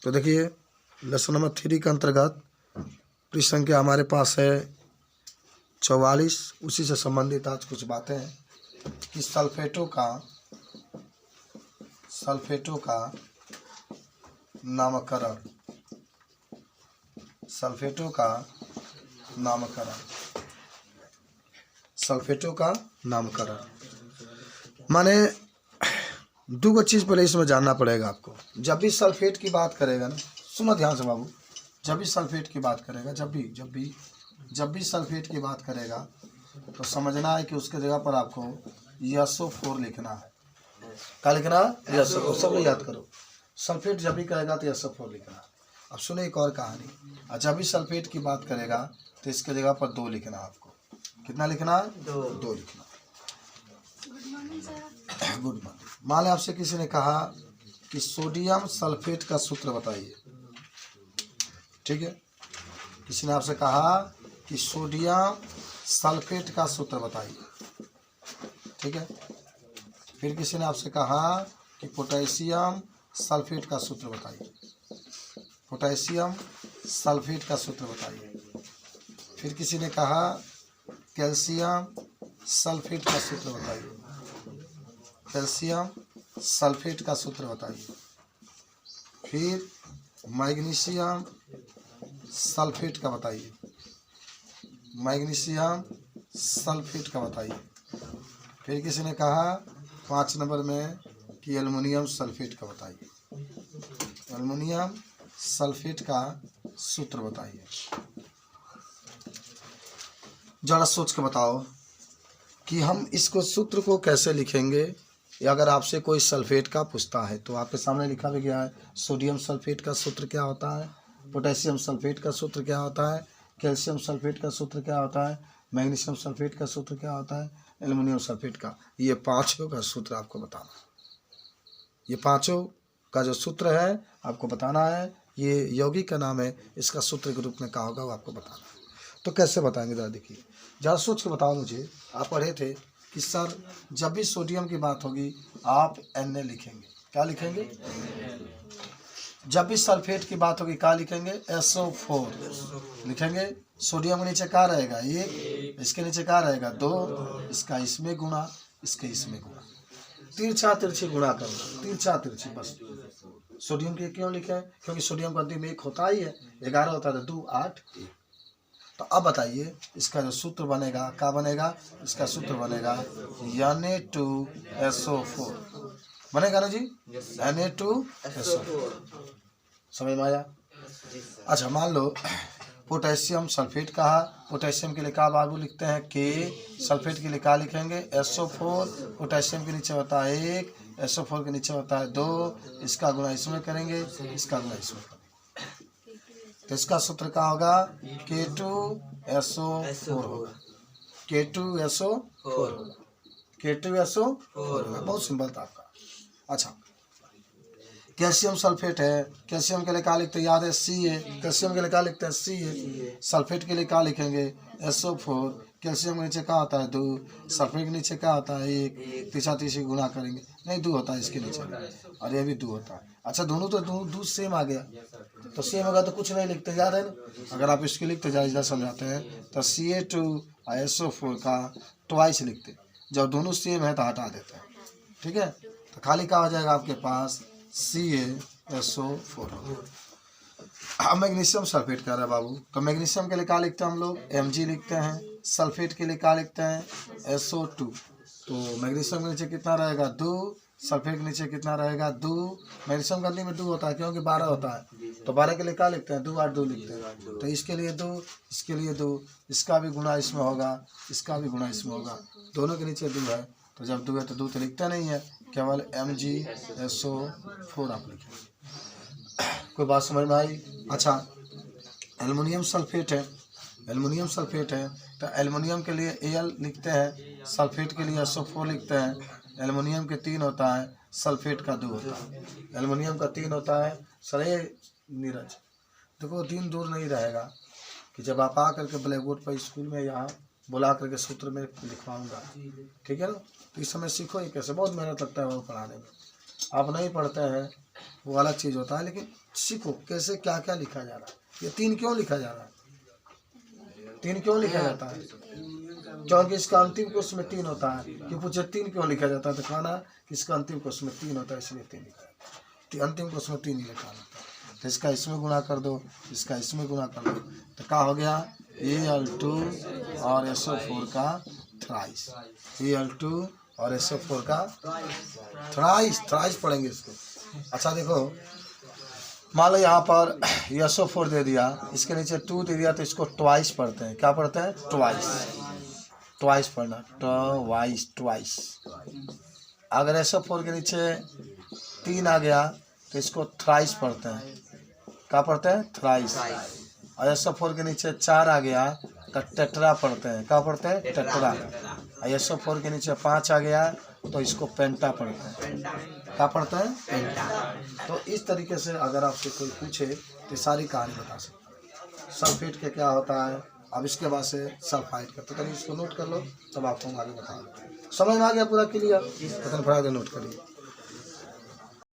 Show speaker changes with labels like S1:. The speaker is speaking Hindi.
S1: तो देखिए लेसन नंबर 3 के अंतर्गत पृष्ठ संख्या हमारे पास है 44। उसी से संबंधित आज कुछ बातें हैं कि सल्फेटों का नामकरण। सल्फेटों का नामकरण माने दो चीज़ पहले इसमें जानना पड़ेगा आपको। जब भी सल्फेट की बात करेगा ना, सुनो ध्यान से बाबू, जब भी सल्फेट की बात करेगा, जब भी सल्फेट की बात करेगा तो समझना है कि उसके जगह पर आपको SO4 लिखना है। क्या लिखना है? SO4। सब लोग याद करो, सल्फेट जब भी करेगा तो SO4 लिखना है। अब सुनो एक और कहानी, और जब भी सल्फेट की बात करेगा तो इसके जगह पर 2 लिखना है आपको। कितना लिखना है? 2 लिखना। Good morning. मान लें आपसे किसी ने कहा कि सोडियम सल्फेट का सूत्र बताइए, ठीक है? किसी ने आपसे कहा कि सोडियम सल्फेट का सूत्र बताइए, ठीक है? फिर किसी ने आपसे कहा कि पोटेशियम सल्फेट का सूत्र बताइए, पोटेशियम सल्फेट का सूत्र बताइए। फिर किसी ने कहा कैल्शियम सल्फेट का सूत्र बताइए, कैल्शियम सल्फेट का सूत्र बताइए। फिर मैग्नीशियम सल्फेट का बताइए, मैग्नीशियम सल्फेट का बताइए। फिर किसी ने कहा 5 नंबर में कि एल्युमिनियम सल्फेट का बताइए, एल्युमिनियम सल्फेट का सूत्र बताइए। जरा सोच के बताओ कि हम इसको सूत्र को कैसे लिखेंगे। या अगर आपसे कोई सल्फेट का पूछता है तो आपके सामने लिखा भी गया है, सोडियम सल्फेट का सूत्र क्या होता है, पोटेशियम सल्फेट का सूत्र क्या होता है, कैल्शियम सल्फेट का सूत्र क्या होता है, मैग्नीशियम सल्फेट का सूत्र क्या होता है, एल्युमिनियम सल्फेट का। ये 5 का सूत्र आपको बताना है। ये 5 का जो सूत्र है आपको बताना है। ये यौगिक का नाम है, इसका सूत्र के रूप में क्या होगा वो आपको बताना है। तो कैसे बताएंगे जरा देखिए, ज़रा सोच के बताओ मुझे। आप पढ़े थे कि सर जब भी सोडियम की बात होगी आप Na लिखेंगे। क्या लिखेंगे? जब भी सल्फेट की बात होगी क्या लिखेंगे? SO4 लिखेंगे। सोडियम के नीचे क्या रहेगा? 1, इसके नीचे क्या रहेगा? 2, इसका इसमें गुणा, इसके इसमें गुणा, तिरछा तिरछी गुणा करना, तिरछा तिरछी बस। सोडियम के क्यों लिखे? क्योंकि सोडियम का अंतिम 1 होता ही है, 11 होता है, 2 8 1। तो अब बताइए इसका जो सूत्र बनेगा क्या बनेगा? इसका सूत्र बनेगा Na2SO4 बनेगा ना जी, Na2SO4। समझ में आया? अच्छा मान लो पोटेशियम सल्फेट कहा, पोटेशियम के लिए क्या बाबू लिखते हैं? K, सल्फेट के लिए क्या लिखेंगे? SO4। पोटेशियम के नीचे होता है 1, SO4 के नीचे होता है 2, इसका गुणा इसमें करेंगे, इसका गुणा इसमें करेंगे। तो इसका सूत्र क्या होगा? K2SO4 होगा, K2SO4 होगा, K2SO4 होगा। बहुत सिंपल था आपका। अच्छा कैल्शियम सल्फेट है, कैल्शियम के लिए क्या लिखते हैं? याद है Ca। कैल्शियम के लिए क्या लिखते हैं? Ca। सल्फेट के लिए क्या लिखेंगे? SO4। कैल्शियम के नीचे क्या होता है? 2, सल्फेट के नीचे क्या होता है? 1, तीसरा तीसरी गुणा करेंगे, नहीं 2 होता है इसके नीचे, और ये भी 2 होता है। अच्छा दोनों तो 2 सेम आ गया, तो सेम होगा तो कुछ नहीं लिखते, याद है ना? अगर आप इसके लिखते जाए समझाते हैं तो Ca2 और SO4 का ट्वाइस लिखते, जब दोनों सेम है तो हटा देते हैं, ठीक है? तो खाली क्या हो जाएगा आपके पास? CaSO4। अब मैग्नीशियम सल्फेट कह रहा है बाबू, तो मैग्नीशियम के लिए क्या लिखते हैं हम लोग? Mg लिखते हैं। सल्फेट के लिए क्या लिखते हैं? SO2। तो मैग्नीशियम के नीचे कितना रहेगा? 2, सल्फेट के नीचे कितना रहेगा? 2। मैग्नीशियम का में 2 होता है क्योंकि 12 होता है, तो 12 के लिए क्या लिखते हैं? 2 8 2 लिखते हैं। तो इसके लिए 2, इसके लिए 2, इसका भी गुणा इसमें होगा, इसका भी गुणा इसमें होगा, दोनों के नीचे 2 है। तो जब 2 है तो 2 तो लिखता नहीं है, केवल MgSO4 आप लिखेंगे। कोई बात समझ में आई? अच्छा एल्युमिनियम सल्फेट है, एल्युमिनियम सल्फेट है तो एल्युमिनियम के लिए Al लिखते हैं, सल्फेट के लिए SO4 लिखते हैं। एल्युमिनियम के 3 होता है, सल्फेट का 2 होता है। एल्युमिनियम का 3 होता है। सर नीरज देखो दिन दूर नहीं रहेगा कि जब आप आ करके ब्लैक बोर्ड पर स्कूल में यहाँ बुला करके सूत्र में लिखवाऊंगा, ठीक है ना? तो इस समय सीखो ये कैसे, बहुत मेहनत लगता है वो पढ़ाने में। आप नहीं पढ़ते हैं वो अलग चीज़ होता है। लेकिन सीखो कैसे क्या क्या लिखा जा रहा है। ये 3 क्यों लिखा जा रहा है, 3 क्यों लिखा जाता है? क्योंकि इसका अंतिम कोष में 3 होता है। कि पूछे 3 क्यों लिखा जाता है, तो कहना कि इसका अंतिम कोष में 3 होता है इसलिए 3 लिखा है। अंतिम कोष में 3 ही लिखा होता है। तो इसका इसमें गुणा कर दो, इसका इसमें गुणा कर दो, तो क्या हो गया Al2 और SO4 का थ्राइस। Al2 और SO4 का थ्राइस पढ़ेंगे इसको। अच्छा देखो, मान लो यहाँ पर SO4 दे दिया, इसके नीचे 2 दे दिया, तो इसको ट्वाइस पढ़ते हैं। क्या पढ़ते हैं? ट्वाइस पढ़ना, ट्वाइस। अगर SO4 के नीचे 3 आ गया तो इसको थ्राइस पढ़ते हैं। क्या पढ़ते हैं? थ्राइस। और SO4 के नीचे 4 आ गया तो टेट्रा पढ़ते हैं। क्या पढ़ते हैं? टेट्रा। और SO4 के नीचे 5 आ गया तो इसको पेंटा पढ़ते हैं। क्या पढ़ते हैं? पेंटा। तो इस तरीके से अगर आपसे कोई पूछे तो सारी कहानी बता सकते हैं। सल्फेट के क्या होता है, अब इसके बाद से सल्फाइड का, तो कहीं इसको नोट कर लो, तब आपको आगे बता दो। समझ में आ गया पूरा क्लियर? तो फटाफट नोट करिए।